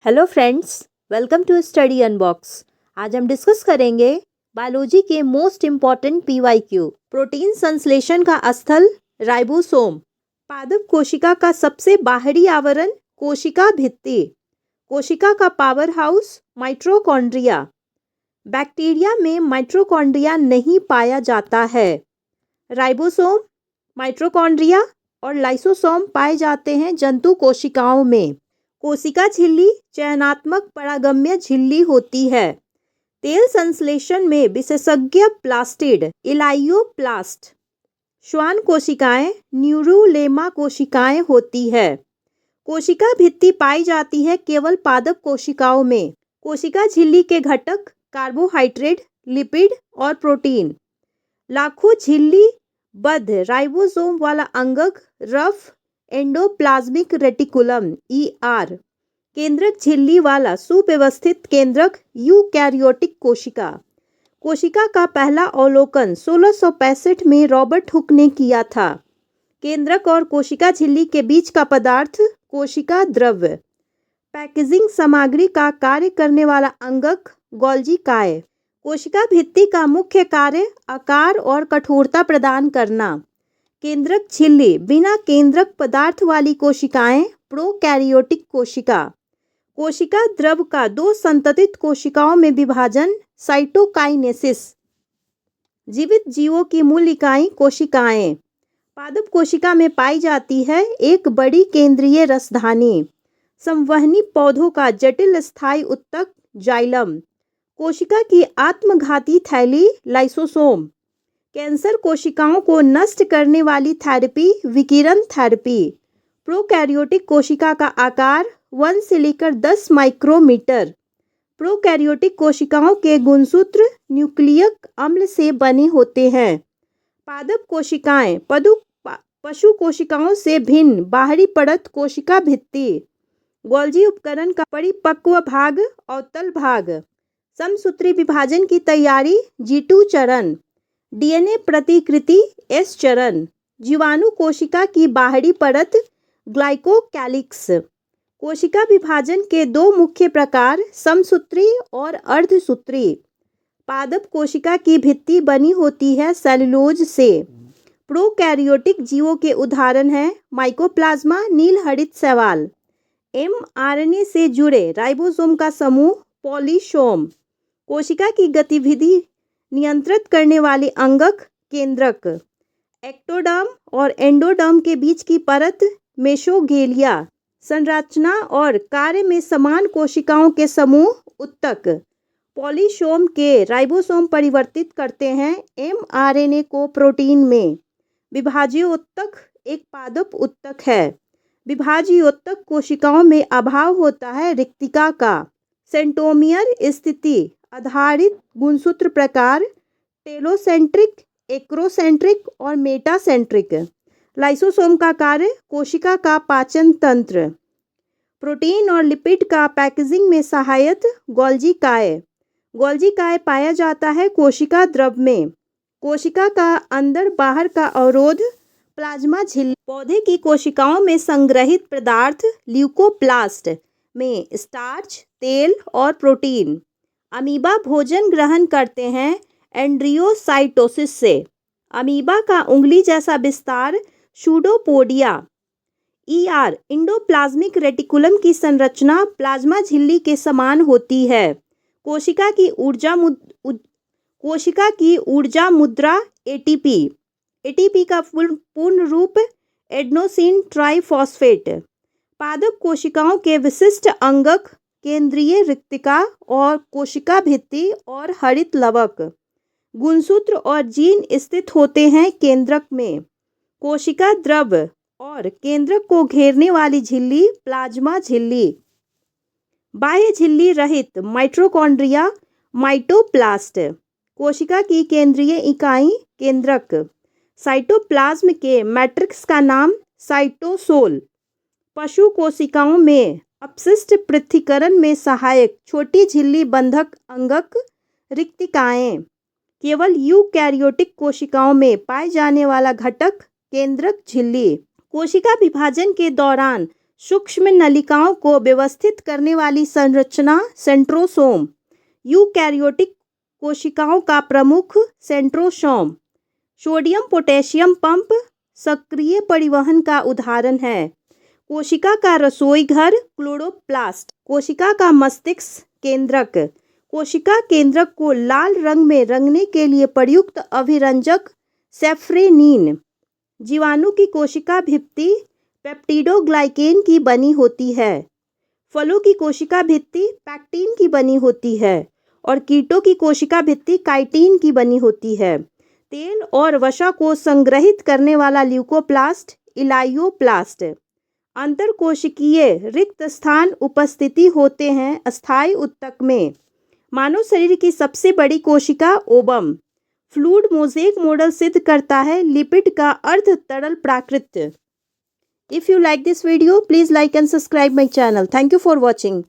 Hello friends, welcome to study unbox. आज हम discuss करेंगे बायोलॉजी के मोस्ट इम्पॉर्टेंट पीवाईक्यू। प्रोटीन संश्लेषण का स्थल राइबोसोम। पादप कोशिका का सबसे बाहरी आवरण कोशिका भित्ति। कोशिका का पावर हाउस माइटोकॉन्ड्रिया। बैक्टीरिया में माइटोकॉन्ड्रिया नहीं पाया जाता है। राइबोसोम, माइटोकॉन्ड्रिया और लाइसोसोम पाए जाते हैं जंतु कोशिकाओं में। कोशिका झिल्ली चयनात्मक परागम्य झिल्ली होती है। तेल संश्लेषण में विशेषज्ञ प्लास्टिड इलाइयोप्लास्ट। श्वान कोशिकाएं न्यूरुलेमा कोशिकाएं होती है। कोशिका भित्ति पाई जाती है केवल पादप कोशिकाओं में। कोशिका झिल्ली के घटक कार्बोहाइड्रेट, लिपिड और प्रोटीन। लाखों झिल्ली बद्ध राइबोसोम वाला अंगक रफ एंडोप्लाज्मिक रेटिकुलम ER। केंद्रक झिल्ली वाला सुव्यवस्थित केंद्रक यूकैरियोटिक कोशिका। कोशिका का पहला अवलोकन 1665 में रॉबर्ट हुक ने किया था। केंद्रक और कोशिका झिल्ली के बीच का पदार्थ कोशिका द्रव्य। पैकेजिंग सामग्री का कार्य करने वाला अंगक गोल्जी काय। कोशिका भित्ति का मुख्य कार्य आकार और कठोरता प्रदान करना। केंद्रक झिल्ली बिना केंद्रक पदार्थ वाली कोशिकाएं प्रोकैरियोटिक कोशिका। कोशिका द्रव का दो संततित कोशिकाओं में विभाजन साइटोकाइनेसिस। जीवित जीवों की मूल इकाई कोशिकाएं। पादप कोशिका में पाई जाती है एक बड़ी केंद्रीय रसधानी। संवहनी पौधों का जटिल स्थायी उत्तक जाइलम। कोशिका की आत्मघाती थैली लाइसोसोम। कैंसर कोशिकाओं को नष्ट करने वाली थेरेपी विकिरण थेरेपी। प्रोकैरियोटिक कोशिका का आकार 1 से लेकर 10 माइक्रोमीटर। प्रोकैरियोटिक कोशिकाओं के गुणसूत्र न्यूक्लियक अम्ल से बने होते हैं। पादप कोशिकाएं पशु कोशिकाओं से भिन्न बाहरी परत कोशिका भित्ति। गोल्जी उपकरण का परिपक्व भाग अवतल भाग। समसूत्री विभाजन की तैयारी G2 चरण। DNA प्रतिकृति S चरण। जीवाणु कोशिका की बाहरी परत ग्लाइकोकैलिक्स। कोशिका विभाजन के दो मुख्य प्रकार समसूत्री और अर्धसूत्री। पादप कोशिका की भित्ति बनी होती है सेलुलोज से। प्रोकैरियोटिक जीवों के उदाहरण हैं माइकोप्लाज्मा नील हरित शैवाल। mRNA से जुड़े राइबोसोम का समूह पॉलीसोम। कोशिका की गतिविधि नियंत्रित करने वाले अंगक केंद्रक। एक्टोडर्म और एंडोडर्म के बीच की परत मेसोगेलिया। संरचना और कार्य में समान कोशिकाओं के समूह उत्तक। पॉलीसोम के राइबोसोम परिवर्तित करते हैं mRNA को प्रोटीन में। विभाज्योत्तक एक पादप उत्तक है। विभाज्योत्तक कोशिकाओं में अभाव होता है रिक्तिका का। सेंट्रोमियर स्थिति आधारित गुणसूत्र प्रकार टेलोसेंट्रिक, एक्रोसेंट्रिक और मेटासेंट्रिक। लाइसोसोम का कार्य कोशिका का पाचन तंत्र। प्रोटीन और लिपिड का पैकेजिंग में सहायक गोल्जी काय। गोल्जी काय पाया जाता है कोशिका द्रव में। कोशिका का अंदर बाहर का अवरोध प्लाज्मा झिल्ली। पौधे की कोशिकाओं में संग्रहित पदार्थ ल्यूकोप्लास्ट में स्टार्च, तेल और प्रोटीन। अमीबा भोजन ग्रहण करते हैं एंड्रियोसाइटोसिस से। अमीबा का उंगली जैसा विस्तार सूडोपोडिया। ER इंडोप्लाज्मिक रेटिकुलम की संरचना प्लाज्मा झिल्ली के समान होती है। कोशिका की ऊर्जा मुद्रा ATP। ATP का पूर्ण रूप एडेनोसिन ट्राइफॉस्फेट। पादप कोशिकाओं के विशिष्ट अंगक केंद्रीय रिक्तिका और कोशिका भित्ति और हरित लवक। गुणसूत्र और जीन स्थित होते हैं केंद्रक में। कोशिका द्रव और केंद्रक को घेरने वाली झिल्ली प्लाज्मा झिल्ली। बाह्य झिल्ली रहित माइटोकॉन्ड्रिया माइटोप्लास्ट। कोशिका की केंद्रीय इकाई केंद्रक। साइटोप्लाज्म के मैट्रिक्स का नाम साइटोसोल। पशु कोशिकाओं में अपशिष्ट पृथक्करण में सहायक छोटी झिल्ली बंधक अंगक रिक्तिकाएं। केवल यूकैरियोटिक कोशिकाओं में पाए जाने वाला घटक केंद्रक झिल्ली। कोशिका विभाजन के दौरान सूक्ष्म नलिकाओं को व्यवस्थित करने वाली संरचना सेंट्रोसोम। यूकैरियोटिक कोशिकाओं का प्रमुख सेंट्रोसोम। सोडियम पोटेशियम पंप सक्रिय परिवहन का उदाहरण है। कोशिका का रसोई घर क्लोरोप्लास्ट। कोशिका का मस्तिष्क केंद्रक। कोशिका केंद्रक को लाल रंग में रंगने के लिए प्रयुक्त अभिरंजक सेफ्रेनिन। जीवाणु की कोशिका भित्ति पेप्टिडोग्लाइकेन की बनी होती है। फलों की कोशिका भित्ति पैक्टिन की बनी होती है और कीटों की कोशिका भित्ति काइटिन की बनी होती है। तेल और वसा को संग्रहित करने वाला ल्यूकोप्लास्ट इलायोप्लास्ट। अंतरकोशिकीय रिक्त स्थान उपस्थिति होते हैं अस्थायी ऊतक में। मानव शरीर की सबसे बड़ी कोशिका ओवम। फ्लूइड मोज़ेक मॉडल सिद्ध करता है लिपिड का अर्ध तरल प्राकृत। If you like this video please like and subscribe my channel. Thank you for watching.